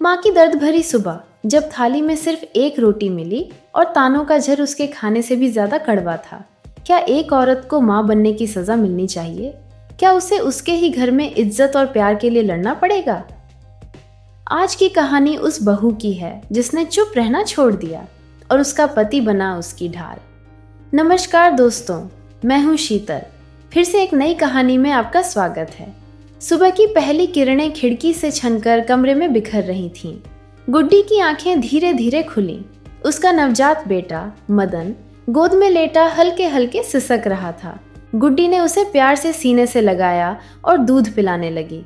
माँ की दर्द भरी सुबह, जब थाली में सिर्फ एक रोटी मिली और तानों का झर उसके खाने से भी ज्यादा कड़वा था। क्या एक औरत को माँ बनने की सजा मिलनी चाहिए? क्या उसे उसके ही घर में इज्जत और प्यार के लिए लड़ना पड़ेगा? आज की कहानी उस बहू की है जिसने चुप रहना छोड़ दिया और उसका पति बना उसकी ढाल। नमस्कार दोस्तों, मैं हूँ शीतल। फिर से एक नई कहानी में आपका स्वागत है। सुबह की पहली किरणें खिड़की से छनकर कमरे में बिखर रही थीं। गुड्डी की आंखें धीरे धीरे खुलीं। उसका नवजात बेटा मदन गोद में लेटा हल्के हल्के सिसक रहा था। गुड्डी ने उसे प्यार से सीने से लगाया और दूध पिलाने लगी।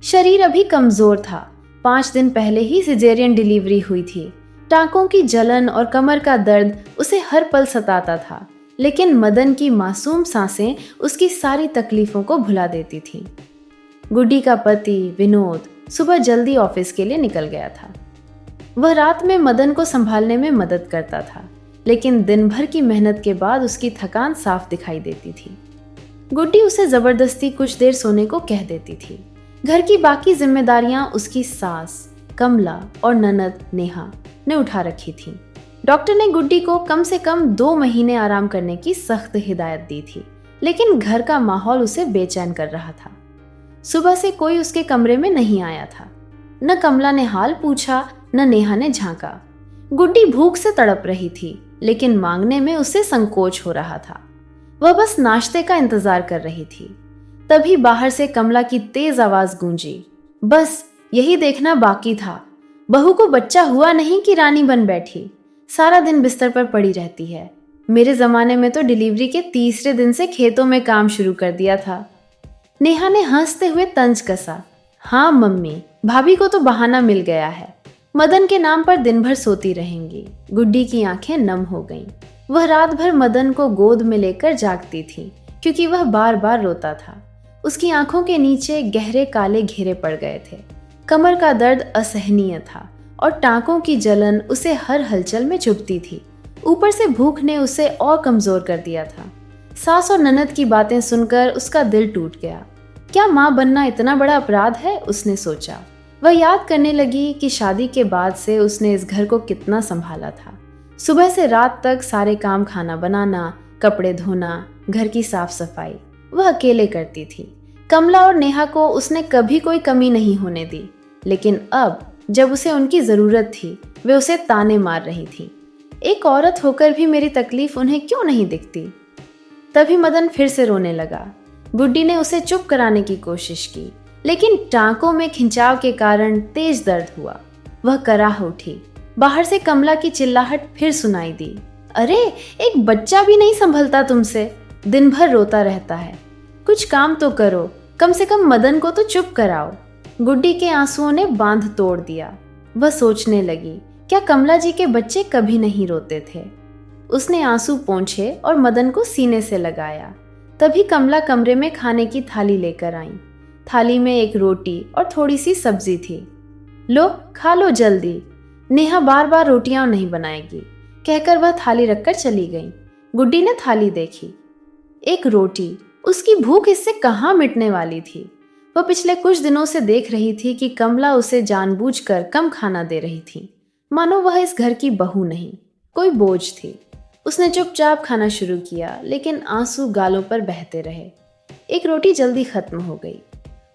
शरीर अभी कमजोर था। 5 दिन पहले ही सिजेरियन डिलीवरी हुई थी। टांकों की जलन और कमर का दर्द उसे हर पल सताता था, लेकिन मदन की मासूम सांसें उसकी सारी तकलीफों को भुला देती थीं। गुड्डी का पति विनोद सुबह जल्दी ऑफिस के लिए निकल गया था। वह रात में मदन को संभालने में मदद करता था, लेकिन दिन भर की मेहनत के बाद उसकी थकान साफ दिखाई देती थी। गुड्डी उसे जबरदस्ती कुछ देर सोने को कह देती थी। घर की बाकी जिम्मेदारियां उसकी सास कमला और ननद नेहा ने उठा रखी थीं। डॉक्टर ने गुड्डी को कम से कम 2 महीने आराम करने की सख्त हिदायत दी थी, लेकिन घर का माहौल उसे बेचैन कर रहा था। सुबह से कोई उसके कमरे में नहीं आया था। न कमला ने हाल पूछा, न नेहा ने झांका। गुड्डी भूख से तड़प रही थी, लेकिन मांगने में उसे संकोच हो रहा था। वह बस नाश्ते का इंतजार कर रही थी। तभी बाहर से कमला की तेज आवाज गूंजी, बस यही देखना बाकी था। बहू को बच्चा हुआ नहीं कि रानी बन बैठी, सारा दिन बिस्तर पर पड़ी रहती है। मेरे जमाने में तो डिलीवरी के 3रे दिन से खेतों में काम शुरू कर दिया था। नेहा ने हंसते हुए तंज कसा, हाँ मम्मी, भाभी को तो बहाना मिल गया है। मदन के नाम पर दिन भर सोती रहेंगी। गुड्डी की आंखें नम हो गईं। वह रात भर मदन को गोद में लेकर जागती थी, क्योंकि वह बार बार रोता था। उसकी आंखों के नीचे गहरे काले घेरे पड़ गए थे। कमर का दर्द असहनीय था और टांकों की जलन उसे हर हलचल में चुभती थी। ऊपर से भूख ने उसे और कमजोर कर दिया था। सास और ननद की बातें सुनकर उसका दिल टूट गया। क्या माँ बनना इतना बड़ा अपराध है, उसने सोचा। वह याद करने लगी कि शादी के बाद से उसने इस घर को कितना संभाला था। सुबह से रात तक सारे काम, खाना बनाना, कपड़े धोना, घर की साफ सफाई वह अकेले करती थी। कमला और नेहा को उसने कभी कोई कमी नहीं होने दी, लेकिन अब जब उसे उनकी जरूरत थी, वे उसे ताने मार रही थी। एक औरत होकर भी मेरी तकलीफ उन्हें क्यों नहीं दिखती? तभी मदन फिर से रोने लगा। गुड्डी ने उसे चुप कराने की कोशिश की, लेकिन टांकों में खिंचाव के कारण तेज दर्द हुआ। वह कराह उठी। बाहर से कमला की चिल्लाहट फिर सुनाई दी, अरे एक बच्चा भी नहीं संभलता तुमसे, दिन भर रोता रहता है। कुछ काम तो करो, कम से कम मदन को तो चुप कराओ। गुड्डी के आंसुओं ने बांध तोड़ दिया। वह सोचने लगी, क्या कमला जी के बच्चे कभी नहीं रोते थे? उसने आंसू पोंछे और मदन को सीने से लगाया। तभी कमला कमरे में खाने की थाली लेकर आई। थाली में एक रोटी और थोड़ी सी सब्जी थी। लो खा लो जल्दी, नेहा बार बार रोटियां नहीं बनाएगी, कहकर वह थाली रखकर चली गई। गुड्डी ने थाली देखी, एक रोटी। उसकी भूख इससे कहाँ मिटने वाली थी। वह पिछले कुछ दिनों से देख रही थी कि कमला उसे जानबूझकर कम खाना दे रही थी, मानो वह इस घर की बहू नहीं, कोई बोझ थी। उसने चुपचाप खाना शुरू किया, लेकिन आंसू गालों पर बहते रहे। एक रोटी जल्दी खत्म हो गई।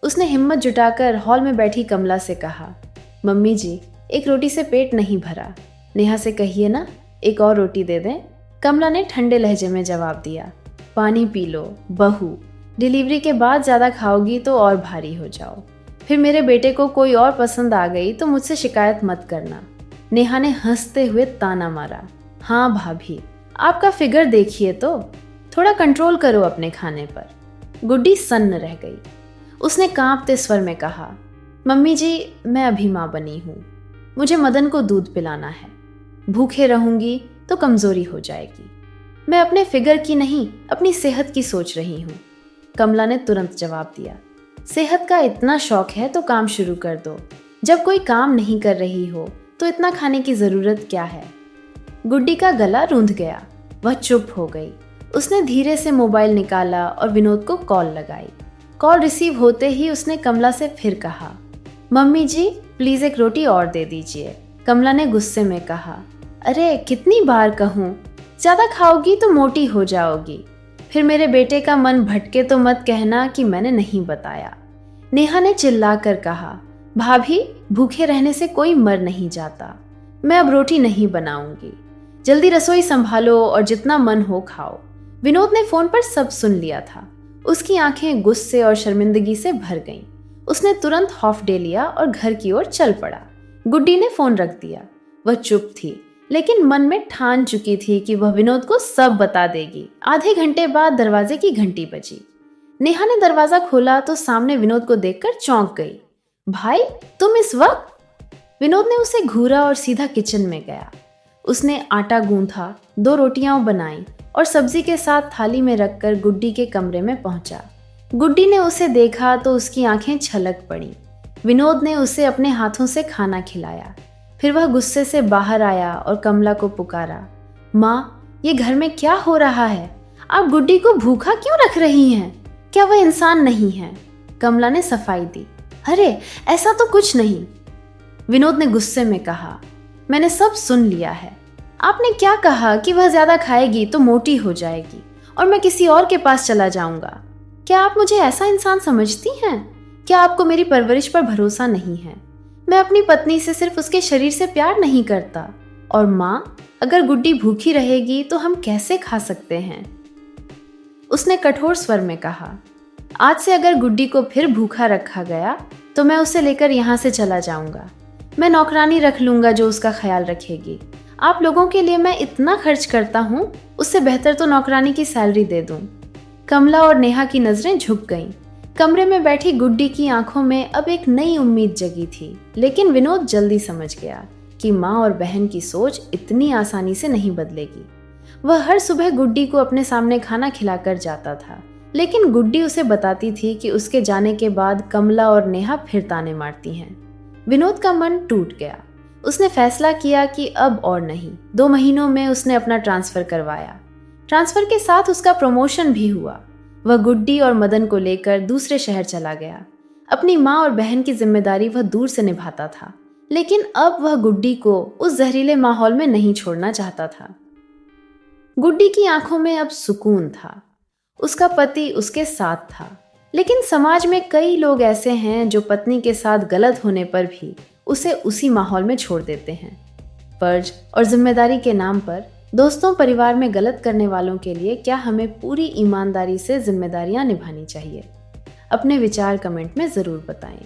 उसने हिम्मत जुटाकर हॉल में बैठी कमला से कहा, मम्मी जी, एक रोटी से पेट नहीं भरा, नेहा से कहिए ना एक और रोटी दे दें। कमला ने ठंडे लहजे में जवाब दिया, पानी पी लो बहू, डिलीवरी के बाद ज़्यादा खाओगी तो और भारी हो जाओ। फिर मेरे बेटे को कोई और पसंद आ गई तो मुझसे शिकायत मत करना। नेहा ने हंसते हुए ताना मारा, हाँ भाभी, आपका फिगर देखिए तो, थोड़ा कंट्रोल करो अपने खाने पर। गुड्डी सन्न रह गई। उसने कांपते स्वर में कहा, मम्मी जी, मैं अभी माँ बनी हूँ, मुझे मदन को दूध पिलाना है। भूखे रहूंगी तो कमजोरी हो जाएगी। मैं अपने फिगर की नहीं, अपनी सेहत की सोच रही हूँ। कमला ने तुरंत जवाब दिया, सेहत का इतना शौक है तो काम शुरू कर दो। जब कोई काम नहीं कर रही हो तो इतना खाने की जरूरत क्या है? गुड्डी का गला रूंध गया। वह चुप हो गई। उसने धीरे से मोबाइल निकाला और विनोद को कॉल लगाई। कॉल रिसीव होते ही उसने कमला से फिर कहा, मम्मी जी, प्लीज एक रोटी और दे दीजिए, कमला ने गुस्से में कहा। अरे कितनी बार कहूँ, ज्यादा खाओगी तो मोटी हो जाओगी। फिर मेरे बेटे का मन भटके तो मत कहना कि मैंने नहीं बताया। नेहा ने चिल्लाकर कहा, भाभी भूखे रहने से कोई मर नहीं जाता। मैं अब रोटी नहीं बनाऊंगी, जल्दी रसोई संभालो और जितना मन हो खाओ। विनोद ने फोन पर सब सुन लिया था। उसकी आंखें गुस्से और शर्मिंदगी से भर गईं। उसने तुरंत हाफ डे लिया और घर की ओर चल पड़ा। गुड्डी ने फोन रख दिया। वह चुप थी, लेकिन मन में ठान चुकी थी कि वह विनोद को सब बता देगी। आधे घंटे बाद दरवाजे की घंटी बजी। नेहा ने दरवाजा खोला तो सामने विनोद को देखकर चौंक गई। भाई तुम इस वक्त? विनोद ने उसे घूरा और सीधा किचन में गया। उसने आटा गूंथा, 2 रोटियां बनाई और सब्जी के साथ थाली में रखकर गुड्डी के कमरे में पहुंचा। गुड्डी ने उसे देखा तो उसकी आंखें छलक पड़ी। विनोद ने उसे अपने हाथों से खाना खिलाया। फिर वह गुस्से से बाहर आया और कमला को पुकारा, माँ ये घर में क्या हो रहा है? आप गुड्डी को भूखा क्यों रख रही हैं? क्या वह इंसान नहीं है? कमला ने सफाई दी। अरे ऐसा तो कुछ नहीं, विनोद ने गुस्से में कहा। मैंने सब सुन लिया है। आपने क्या कहा कि वह ज्यादा खाएगी तो मोटी हो जाएगी और मैं किसी और के पास चला जाऊंगा। क्या आप मुझे ऐसा इंसान समझती हैं? क्या आपको मेरी परवरिश पर भरोसा नहीं है? मैं अपनी पत्नी से सिर्फ उसके शरीर से प्यार नहीं करता। और माँ, अगर गुड्डी भूखी रहेगी तो हम कैसे खा सकते हैं? उसने कठोर स्वर में कहा, आज से अगर गुड्डी को फिर भूखा रखा गया तो मैं उसे लेकर यहाँ से चला जाऊंगा। मैं नौकरानी रख लूंगा जो उसका ख्याल रखेगी। आप लोगों के लिए मैं इतना खर्च करता हूँ, उससे बेहतर तो नौकरानी की सैलरी दे दूं। कमला और नेहा की नजरें झुक गईं। कमरे में बैठी गुड्डी की आंखों में अब एक नई उम्मीद जगी थी। लेकिन विनोद जल्दी समझ गया कि माँ और बहन की सोच इतनी आसानी से नहीं बदलेगी। वह हर सुबह गुड्डी को अपने सामने खाना खिलाकर जाता था, लेकिन गुड्डी उसे बताती थी कि उसके जाने के बाद कमला और नेहा फिर ताने मारती हैं। विनोद का मन टूट गया। उसने फैसला किया कि अब और नहीं। 2 महीनों में उसने अपना ट्रांसफर करवाया। ट्रांसफर के साथ उसका प्रमोशन भी हुआ। वह गुड्डी और मदन को लेकर दूसरे शहर चला गया। अपनी माँ और बहन की जिम्मेदारी वह दूर से निभाता था, लेकिन अब वह गुड्डी को उस जहरीले माहौल में नहीं छोड़ना चाहता था। गुड्डी की आंखों में अब सुकून था। उसका पति उसके साथ था, लेकिन समाज में कई लोग ऐसे हैं जो पत्नी के साथ गलत होने पर भी उसे उसी माहौल में छोड़ देते हैं। फर्ज और जिम्मेदारी के नाम पर दोस्तों परिवार में गलत करने वालों के लिए क्या हमें पूरी ईमानदारी से जिम्मेदारियां निभानी चाहिए? अपने विचार कमेंट में ज़रूर बताएं।